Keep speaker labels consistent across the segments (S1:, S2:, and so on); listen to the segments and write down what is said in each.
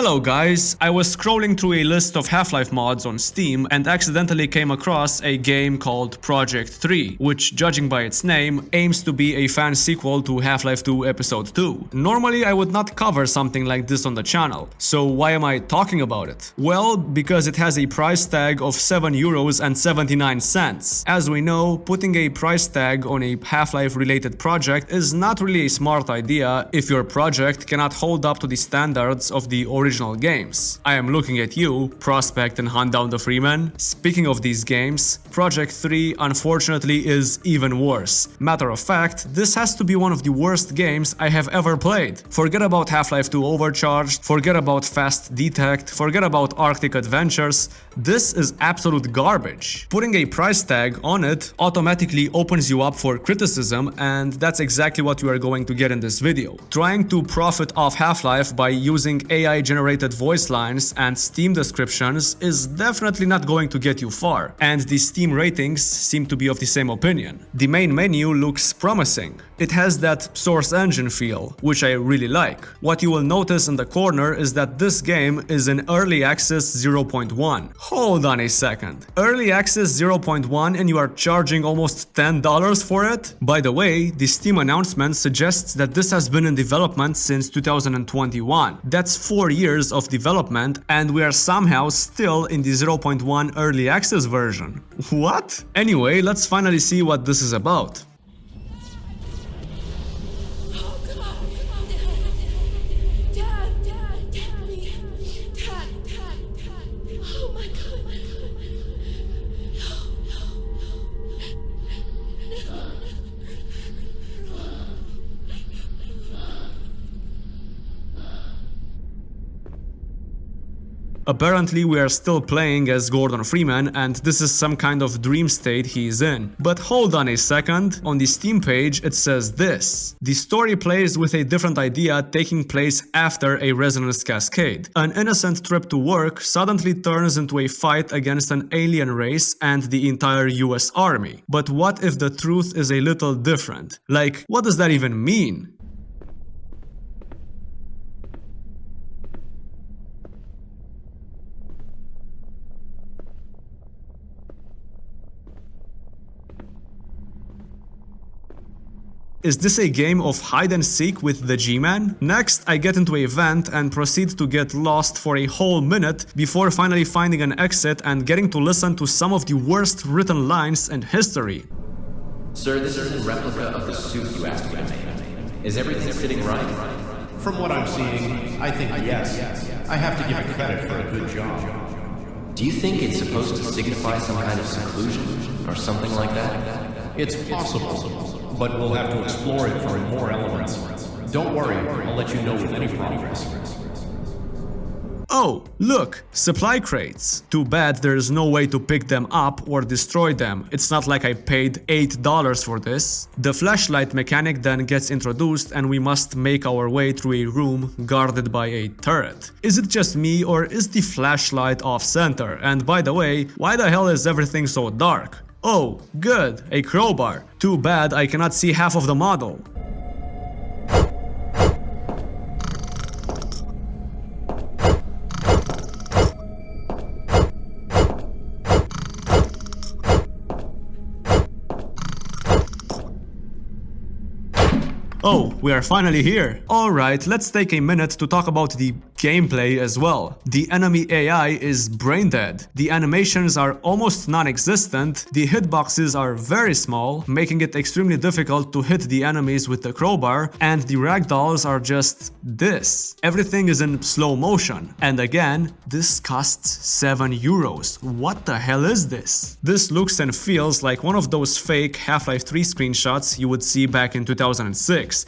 S1: Hello guys, I was scrolling through a list of Half-Life mods on Steam and accidentally came across a game called Project-Three, which, judging by its name, aims to be a fan sequel to Half-Life 2 Episode 2. Normally I would not cover something like this on the channel, so why am I talking about it? Well, because it has a price tag of €7.79. As we know, putting a price tag on a Half-Life related project is not really a smart idea if your project cannot hold up to the standards of the original games. I am looking at you, Prospect and Hunt Down the Freeman. Speaking of these games, Project-Three unfortunately is even worse. Matter of fact, this has to be one of the worst games I have ever played. Forget about Half-Life 2 Overcharged, forget about Fast Detect, forget about Arctic Adventures. This is absolute garbage. Putting a price tag on it automatically opens you up for criticism, and that's exactly what you are going to get in this video. Trying to profit off Half-Life by using AI-generated voice lines and Steam descriptions is definitely not going to get you far, and the Steam ratings seem to be of the same opinion. The main menu looks promising. It has that source engine feel, which I really like. What you will notice in the corner is that this game is in Early Access 0.1. Hold on a second. Early Access 0.1 and you are charging almost $10 for it? By the way, the Steam announcement suggests that this has been in development since 2021. That's 4 years of development, and we are somehow still in the 0.1 Early Access version. What? Anyway, let's finally see what this is about. Apparently we are still playing as Gordon Freeman, and this is some kind of dream state he's in. But hold on a second, on the Steam page it says this. The story plays with a different idea taking place after a resonance cascade. An innocent trip to work suddenly turns into a fight against an alien race and the entire US Army. But what if the truth is a little different? Like, what does that even mean? Is this a game of hide and seek with the G-Man? Next, I get into a vent and proceed to get lost for a whole minute before finally finding an exit and getting to listen to some of the worst written lines in history.
S2: Sir, this is a replica of the suit you asked me to make. Is everything fitting right?
S3: From what I'm seeing, I think yes. I have to give it credit for a good job.
S2: Do you think it's supposed to signify some kind of seclusion or something like that?
S3: It's possible, but we'll have to explore it for more elements. Don't worry, I'll let you know with any progress.
S1: Oh, look! Supply crates. Too bad there's no way to pick them up or destroy them. It's not like I paid $8 for this. The flashlight mechanic then gets introduced and we must make our way through a room guarded by a turret. Is it just me or is the flashlight off center? And by the way, why the hell is everything so dark? Oh, good, a crowbar. Too bad I cannot see half of the model. Oh, we are finally here. Alright, let's take a minute to talk about the gameplay as well. The enemy AI is brain dead. The animations are almost non-existent. The hitboxes are very small, making it extremely difficult to hit the enemies with the crowbar, and the ragdolls are just this. Everything is in slow motion. And again, this costs €7. What the hell is this? This looks and feels like one of those fake Half-Life 3 screenshots you would see back in 2006.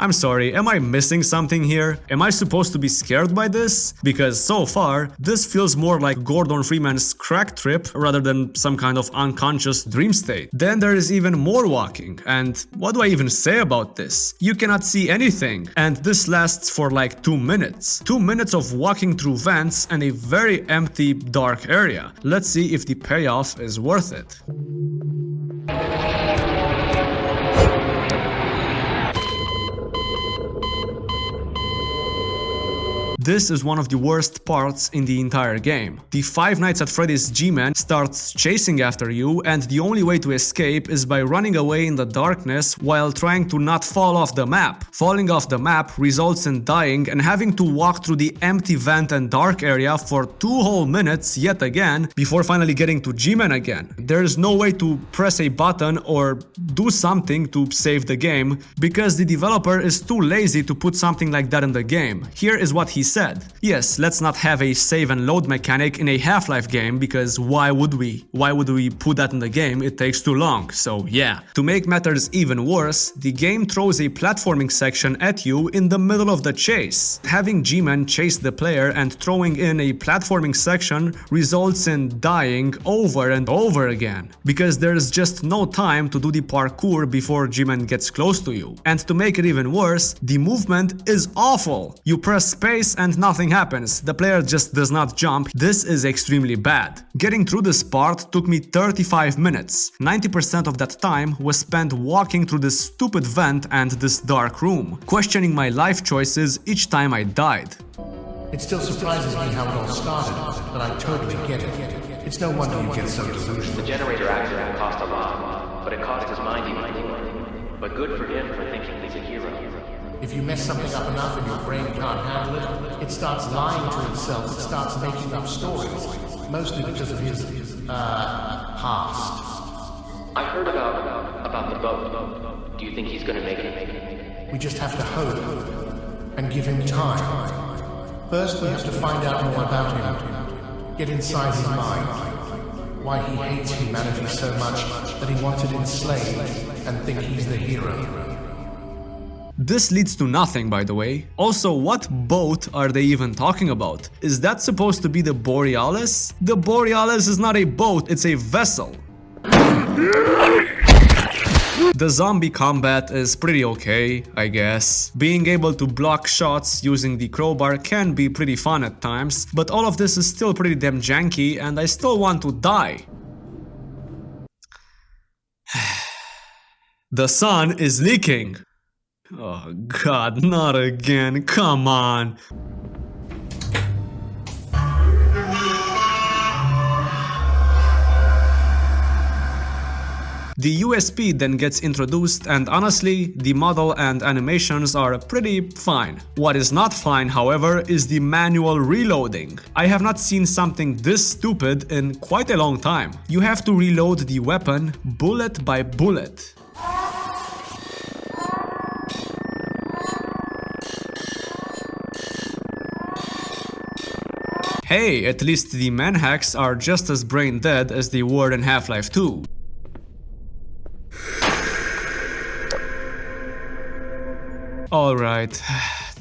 S1: I'm sorry, am I missing something here? Am I supposed to be scared by this? Because so far, this feels more like Gordon Freeman's crack trip rather than some kind of unconscious dream state. Then there is even more walking, and what do I even say about this? You cannot see anything, and this lasts for like 2 minutes. 2 minutes of walking through vents and a very empty, dark area. Let's see if the payoff is worth it. This is one of the worst parts in the entire game. The Five Nights at Freddy's G-Man starts chasing after you, and the only way to escape is by running away in the darkness while trying to not fall off the map. Falling off the map results in dying and having to walk through the empty vent and dark area for 2 whole minutes yet again before finally getting to G-Man again. There is no way to press a button or do something to save the game because the developer is too lazy to put something like that in the game. Here is what he said. Yes, let's not have a save and load mechanic in a Half-Life game because why would we? Why would we put that in the game? It takes too long, so yeah. To make matters even worse, the game throws a platforming section at you in the middle of the chase. Having G-Man chase the player and throwing in a platforming section results in dying over and over again because there's just no time to do the parkour before G-Man gets close to you. And to make it even worse, the movement is awful. You press space and nothing happens. The player just does not jump. This is extremely bad. Getting through this part took me 35 minutes. 90% of that time was spent walking through this stupid vent and this dark room, questioning my life choices each time I died.
S4: It still surprises me how it all started, but I totally get it. It's no wonder you get so delusional.
S2: The generator accident cost a lot, but it cost his mind even. But good for him for thinking he's a hero.
S4: If you mess something up enough and your brain can't handle it, it starts lying to itself, it starts making up stories. Mostly because of his, past.
S2: I heard about the boat. Do you think he's gonna make it?
S4: We just have to hope and give him time. First we have to find out more about him. Get inside his mind. Why he hates humanity so much that he wants it enslaved and think he's the hero.
S1: This leads to nothing, by the way. Also, what boat are they even talking about? Is that supposed to be the Borealis? The Borealis is not a boat, it's a vessel. The zombie combat is pretty okay, I guess. Being able to block shots using the crowbar can be pretty fun at times, but all of this is still pretty damn janky and I still want to die. The sun is leaking. Oh god, not again, come on. The USP then gets introduced and honestly, the model and animations are pretty fine. What is not fine, however, is the manual reloading. I have not seen something this stupid in quite a long time. You have to reload the weapon bullet by bullet. Hey, at least the manhacks are just as brain dead as they were in Half-Life 2. Alright,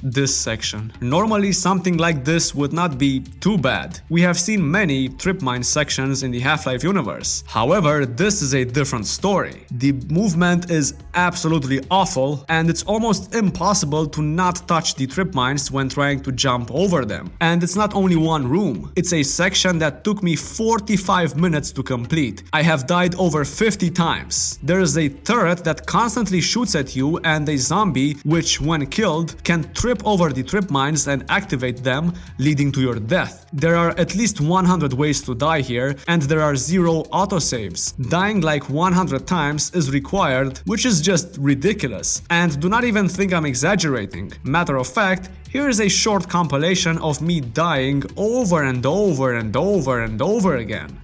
S1: this section. Normally something like this would not be too bad. We have seen many trip mine sections in the Half-Life universe. However, this is a different story. The movement is absolutely awful and it's almost impossible to not touch the trip mines when trying to jump over them. And it's not only one room, it's a section that took me 45 minutes to complete. I have died over 50 times. There is a turret that constantly shoots at you and a zombie which, when killed, can trip over the trip mines and activate them, leading to your death. There are at least 100 ways to die here, and there are 0 autosaves. Dying like 100 times is required, which is just ridiculous. And do not even think I'm exaggerating. Matter of fact, here is a short compilation of me dying over and over and over and over again.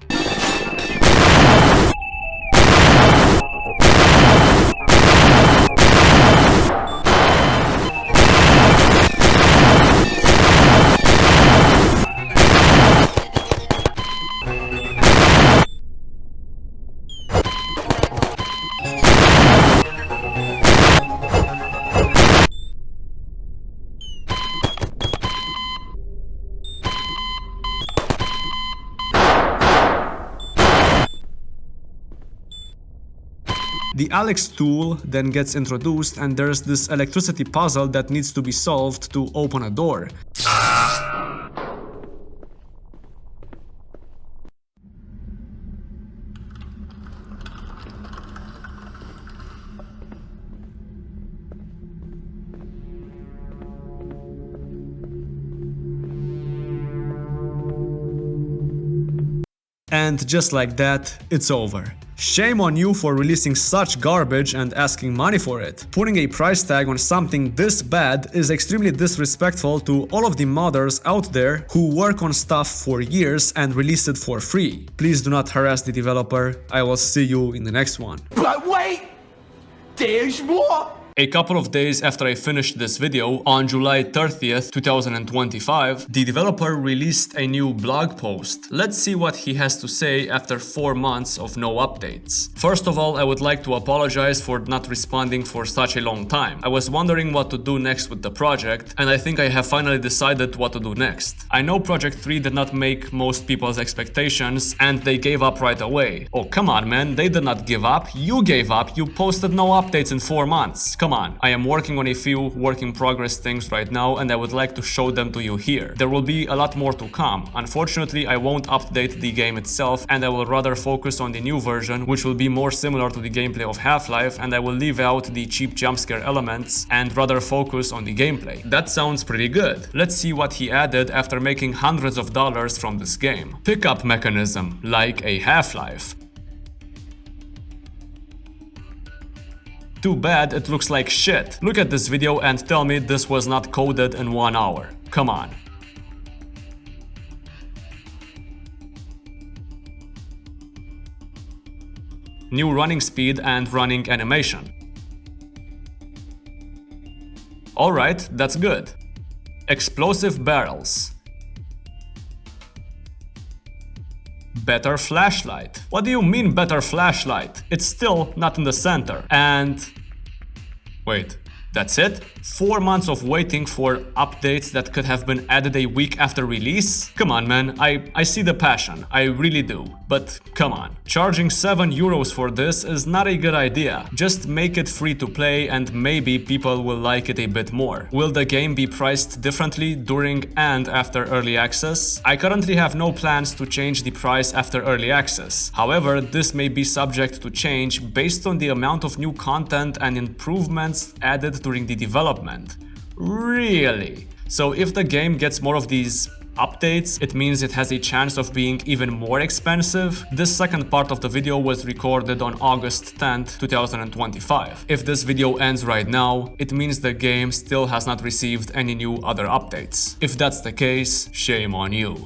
S1: The Alex tool then gets introduced and there's this electricity puzzle that needs to be solved to open a door. And just like that, it's over. Shame on you for releasing such garbage and asking money for it. Putting a price tag on something this bad is extremely disrespectful to all of the modders out there who work on stuff for years and release it for free. Please do not harass the developer. I will see you in the next one.
S5: But wait! There's more!
S1: A couple of days after I finished this video, on July 30th, 2025, the developer released a new blog post. Let's see what he has to say after 4 months of no updates. First of all, I would like to apologize for not responding for such a long time. I was wondering what to do next with the project, and I think I have finally decided what to do next. I know Project-Three did not make most people's expectations, and they gave up right away. Oh, come on, man, they did not give up. You gave up. You posted no updates in 4 months. Come on, I am working on a few work in progress things right now and I would like to show them to you here. There will be a lot more to come. Unfortunately, I won't update the game itself and I will rather focus on the new version, which will be more similar to the gameplay of Half-Life, and I will leave out the cheap jumpscare elements and rather focus on the gameplay. That sounds pretty good. Let's see what he added after making hundreds of dollars from this game. Pickup mechanism, like a Half-Life. Too bad it looks like shit. Look at this video and tell me this was not coded in 1 hour. Come on. New running speed and running animation. Alright, that's good. Explosive barrels. Better flashlight. What do you mean better flashlight? It's still not in the center. And... wait, that's it? 4 months of waiting for updates that could have been added a week after release? Come on, man, I see the passion, I really do. But come on, charging €7 for this is not a good idea. Just make it free to play and maybe people will like it a bit more. Will the game be priced differently during and after early access? I currently have no plans to change the price after early access. However, this may be subject to change based on the amount of new content and improvements added during the development. Really? So if the game gets more of these updates, it means it has a chance of being even more expensive? This second part of the video was recorded on August 10th, 2025. If this video ends right now, it means the game still has not received any new other updates. If that's the case, shame on you.